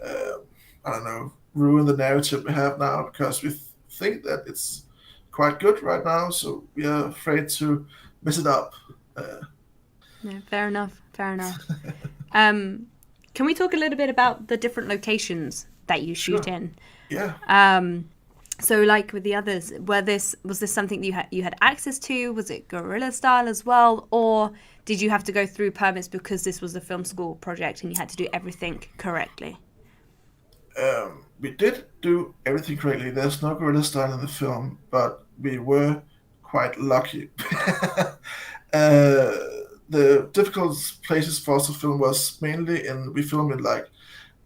I don't know, ruin the narrative we have now because we think that it's quite good right now, so we are afraid to mess it up. Yeah, fair enough. Can we talk a little bit about the different locations that you shoot Sure. in? Yeah. So like with the others, was this something you had access to? Was it guerrilla style as well, or did you have to go through permits because this was a film school project and you had to do everything correctly? We did do everything correctly. There's no guerrilla style in the film, but we were quite lucky. The difficult places for us to film was mainly we filmed in like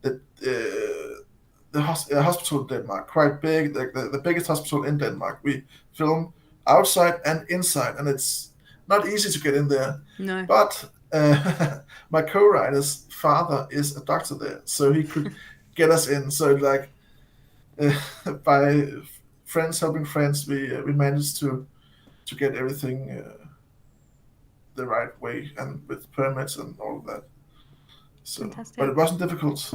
the hospital in Denmark, quite big, the biggest hospital in Denmark. We film outside and inside, and it's not easy to get in there. No. But my co-writer's father is a doctor there, so he could get us in. So like by friends helping friends, we managed to get everything the right way and with permits and all of that. So, Fantastic. but it wasn't difficult,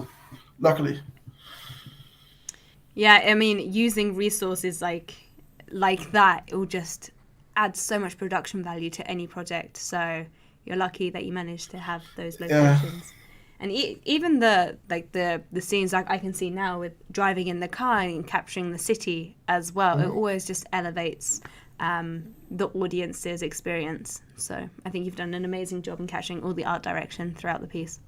luckily. Yeah, I mean, using resources like that, it will just add so much production value to any project. So you're lucky that you managed to have those locations. Yeah. And even the scenes like I can see now with driving in the car and capturing the city as well, it always just elevates the audience's experience. So I think you've done an amazing job in capturing all the art direction throughout the piece.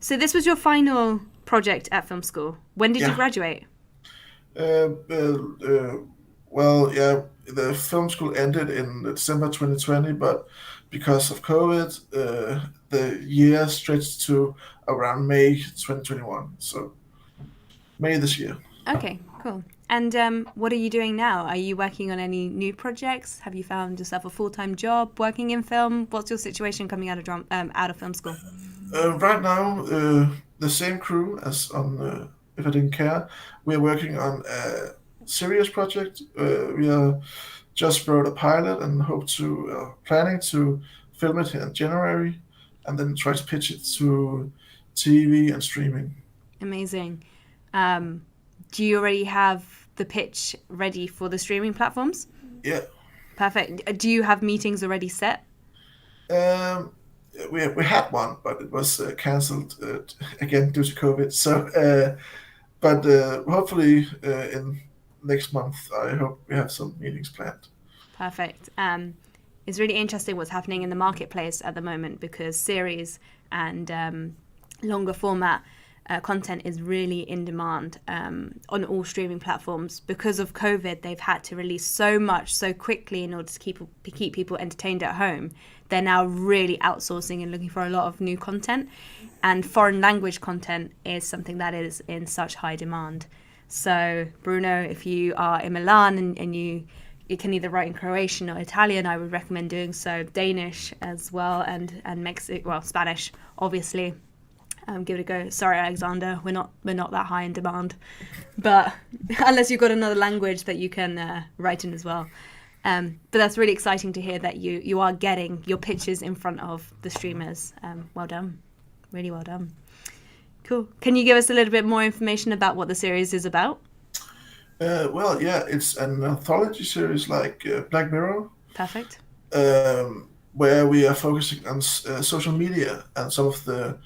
So this was your final project at film school. When did you graduate? Well, yeah, the film school ended in December 2020, but because of COVID, the year stretched to around May 2021. So May this year. Okay, cool. And what are you doing now? Are you working on any new projects? Have you found yourself a full-time job working in film? What's your situation coming out of film school? Right now, the same crew as on If I Didn't Care, we're working on a serious project. We are just wrote a pilot and hope to planning to film it in January, and then try to pitch it to TV and streaming. Amazing. Do you already have the pitch ready for the streaming platforms? Yeah. Perfect. Do you have meetings already set? We had one, but it was cancelled again due to COVID. So, but hopefully in next month, I hope we have some meetings planned. Perfect. It's really interesting what's happening in the marketplace at the moment, because series and longer format content is really in demand on all streaming platforms. Because of COVID, they've had to release so much so quickly in order to keep people entertained at home. They're now really outsourcing and looking for a lot of new content, and foreign language content is something that is in such high demand. So Bruno, if you are in Milan and you can either write in Croatian or Italian, I would recommend doing so. Danish as well, and Spanish, obviously. Give it a go. Sorry, Alexander, we're not that high in demand, but unless you've got another language that you can write in as well. But that's really exciting to hear that you are getting your pitches in front of the streamers. Well done, really well done. Cool. Can you give us a little bit more information about what the series is about? Well, yeah, it's an anthology series like Black Mirror. Perfect. Where we are focusing on social media and some of the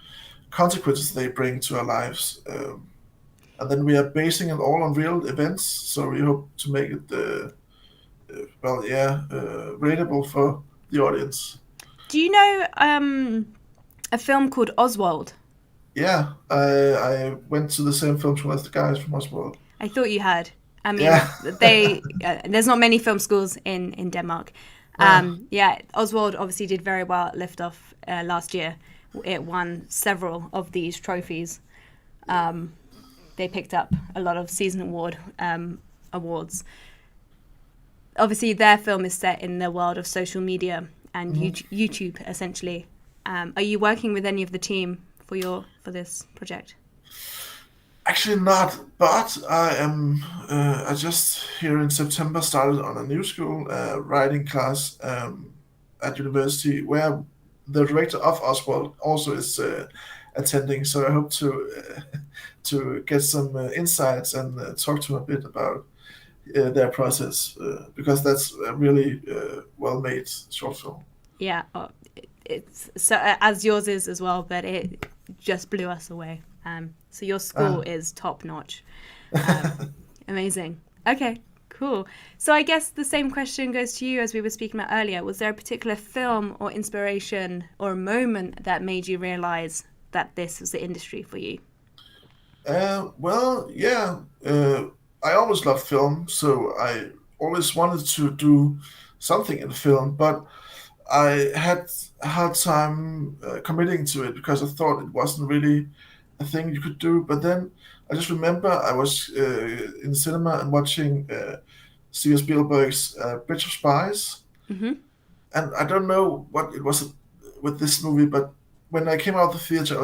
consequences they bring to our lives. And then we are basing it all on real events, so we hope to make it, relatable for the audience. Do you know a film called Oswald? Yeah, I went to the same film school as the guys from Oswald. I thought you had. I mean, there's not many film schools in Denmark. Oswald obviously did very well at Lift-Off last year. It won several of these trophies. They picked up a lot of season awards. Obviously, their film is set in the world of social media and YouTube, essentially. Are you working with any of the team for this project? Actually not, but I am. I just here in September started on a new school writing class at university, where the director of Oswald also is attending. So I hope to get some insights and talk to him a bit about their process, because that's a really well-made short film. Yeah, it's so as yours is as well, but it just blew us away. So your school is top notch. Amazing. Okay, cool. So I guess the same question goes to you as we were speaking about earlier. Was there a particular film or inspiration or a moment that made you realize that this was the industry for you? I always loved film, so I always wanted to do something in film, but I had a hard time committing to it because I thought it wasn't really a thing you could do. But then I just remember I was in the cinema and watching Steven Spielberg's Bridge of Spies. Mm-hmm. And I don't know what it was with this movie, but when I came out of the theater,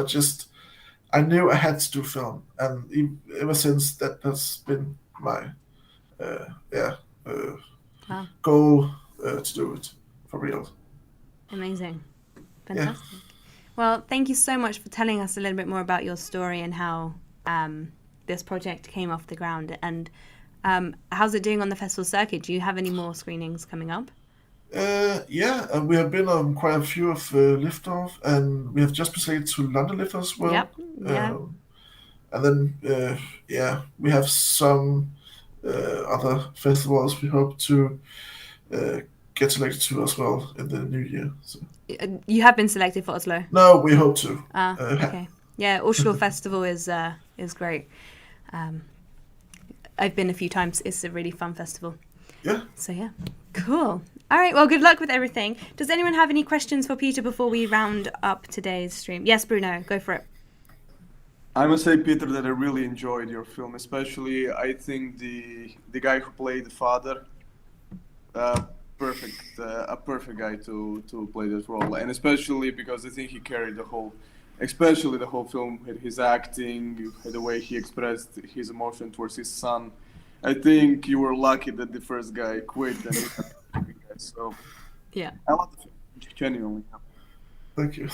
I knew I had to do film. And ever since, that has been my goal to do it for real. Amazing. Fantastic. Yeah. Well, thank you so much for telling us a little bit more about your story and how this project came off the ground. And how's it doing on the festival circuit? Do you have any more screenings coming up? We have been on quite a few of Lift-Off, and we have just been selected to London Lift-Off as well. Yep. Yeah. And then, we have some other festivals we hope to get selected to as well in the new year. So. You have been selected for Oslo? No, we hope to. Okay. Yeah, Oslo Festival is great. I've been a few times. It's a really fun festival. Yeah. So yeah, cool. All right, well, good luck with everything. Does anyone have any questions for Peter before we round up today's stream? Yes, Bruno, go for it. I must say, Peter, that I really enjoyed your film. Especially, I think the guy who played the father, a perfect guy to play that role, and especially because I think he carried the whole film. His acting, the way he expressed his emotion towards his son. I think you were lucky that the first guy quit, and you had the second guy. So Yeah. I love the film, genuinely. Thank you.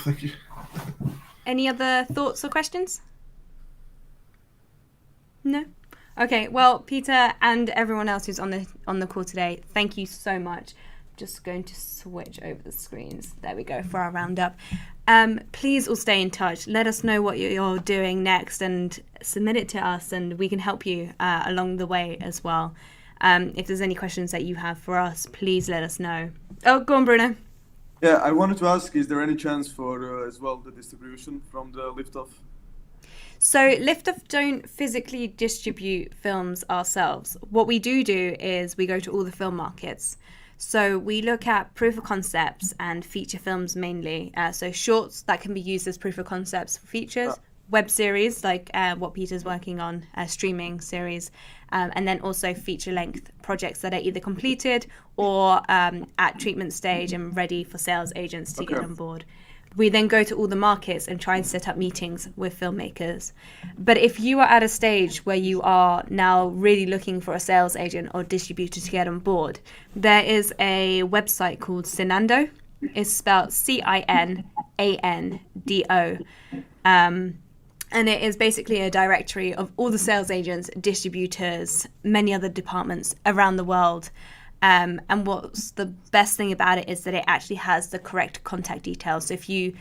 Any other thoughts or questions? No? Okay, well, Peter and everyone else who's on the call today, thank you so much. Just going to switch over the screens. There we go for our roundup. Please all stay in touch. Let us know what you're doing next and submit it to us, and we can help you along the way as well. If there's any questions that you have for us, please let us know. Oh, go on, Bruno. Yeah, I wanted to ask, is there any chance for as well the distribution from the Lift-Off? So Lift-Off don't physically distribute films ourselves. What we do is we go to all the film markets. So we look at proof of concepts and feature films mainly. So shorts that can be used as proof of concepts for features, web series like what Peter's working on, a streaming series, and then also feature-length projects that are either completed or at treatment stage and ready for sales agents to get on board. We then go to all the markets and try and set up meetings with filmmakers. But if you are at a stage where you are now really looking for a sales agent or distributor to get on board, there is a website called Cinando. It's spelled Cinando. And it is basically a directory of all the sales agents, distributors, many other departments around the world. And what's the best thing about it is that it actually has the correct contact details. So if you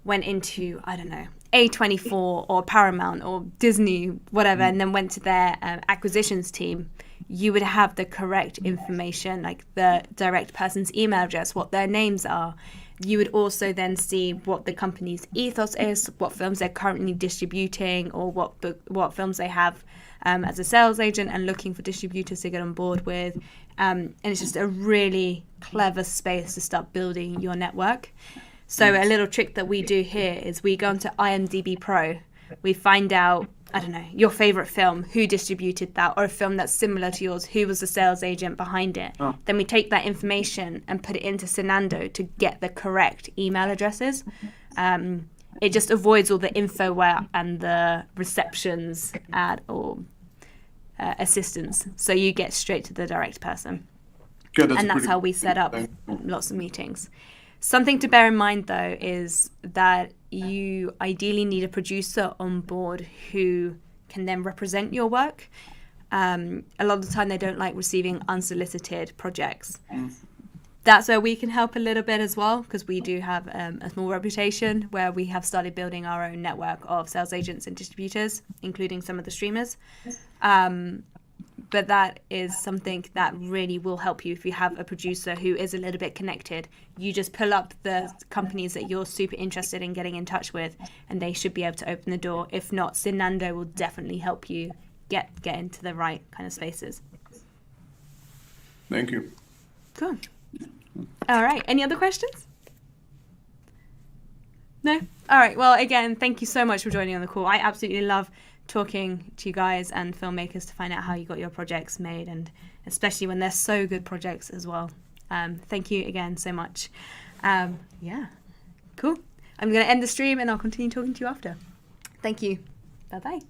went into, I don't know, A24 or Paramount or Disney, whatever, and then went to their acquisitions team, you would have the correct information, like the direct person's email address, what their names are. You would also then see what the company's ethos is, what films they're currently distributing, or what films they have as a sales agent and looking for distributors to get on board with. And it's just a really clever space to start building your network. So a little trick that we do here is we go onto IMDb Pro. We find out, I don't know, your favorite film, who distributed that, or a film that's similar to yours, who was the sales agent behind it. Then we take that information and put it into Cinando to get the correct email addresses. It just avoids all the infoware and the receptions or assistants. So you get straight to the direct person. And that's how we set up lots of meetings. Something to bear in mind, though, is that you ideally need a producer on board who can then represent your work. A lot of the time they don't like receiving unsolicited projects. That's where we can help a little bit as well, because we do have a small reputation where we have started building our own network of sales agents and distributors, including some of the streamers. But that is something that really will help you if you have a producer who is a little bit connected. You just pull up the companies that you're super interested in getting in touch with, and they should be able to open the door. If not, Cinando will definitely help you get into the right kind of spaces. Thank you. Cool. All right. Any other questions? No? All right. Well, again, thank you so much for joining on the call. I absolutely love talking to you guys and filmmakers to find out how you got your projects made, and especially when they're so good projects as well. Thank you again so much. Yeah, cool. I'm going to end the stream and I'll continue talking to you after. Thank you. Bye-bye.